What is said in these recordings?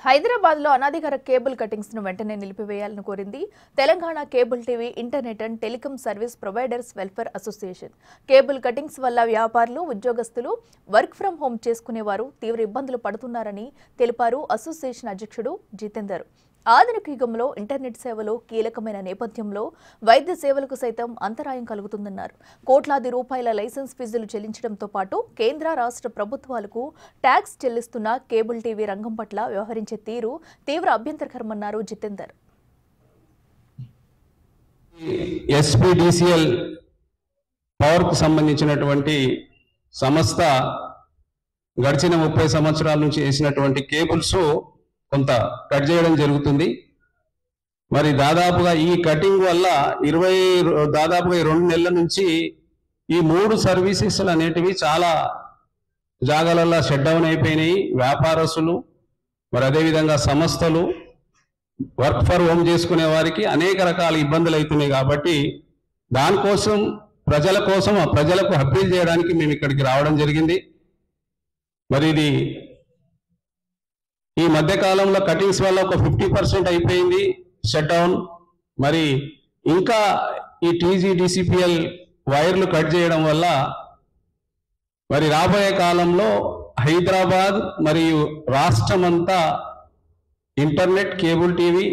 హైదరాబాద్లో అనాధికార cable cuttings ను వెంటనే నిలిపివేయాలని కోరింది Telangana cable TV internet and telecom service providers welfare association. Cable cuttings వల్ల వ్యాపారులు, ఉద్యోగస్తులు వర్క్ ఫ్రం హోం చేసుకునేవారు తీవ్ర ఇబ్బందులు పడుతున్నారని తెలిపారు అసోసియేషన్ అధ్యక్షుడు జితేందర్. ఆధునిక యుగంలో ఇంటర్నెట్ సేవలు కీలకమైన నేపథ్యంలో వైద్య సేవలకు సైతం అంతరాయం కలుగుతుందన్నారు. కోట్లాది రూపాయల లైసెన్స్ ఫీజులు చెల్లించడంతో పాటు కేంద్ర రాష్ట్ర ప్రభుత్వాలకు ట్యాక్స్ చెల్లిస్తున్న కేబుల్ టీవీ రంగం పట్ల వ్యవహరించే తీరు తీవ్ర అభ్యంతరకరమన్నారు జితేందర్. ఎస్పీడీసీఎల్ పవర్కు సంబంధించినటువంటి సంస్థ గడిచిన 30 సంవత్సరాల నుంచి వేసినటువంటి కేబుల్స్ కొంత కట్ చేయడం జరుగుతుంది. మరి దాదాపుగా ఈ కటింగ్ వల్ల దాదాపుగా 2 నెలల నుంచి ఈ 3 సర్వీసెస్ అనేటివి చాలా జాగాలలో షట్ డౌన్ అయిపోయినాయి. వ్యాపారస్తులు మరి అదేవిధంగా సంస్థలు వర్క్ ఫర్ హోమ్ చేసుకునే వారికి అనేక రకాల ఇబ్బందులు అవుతున్నాయి. కాబట్టి దానికోసం ప్రజలకు అప్పీల్ చేయడానికి మేము ఇక్కడికి రావడం జరిగింది. మరి ఇది ఈ మధ్య కాలంలో కటింగ్స్ వల్ల ఒక 50% అయిపోయింది షట్ డౌన్. మరి ఇంకా ఈ టీజీడీసీపీఎల్ వైర్లు కట్ చేయడం వల్ల మరి రాబోయే కాలంలో హైదరాబాద్ మరియు రాష్ట్రమంతా internet, cable TV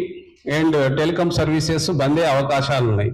and telecom services బంద్ అయ్యే అవకాశాలు ఉన్నాయి.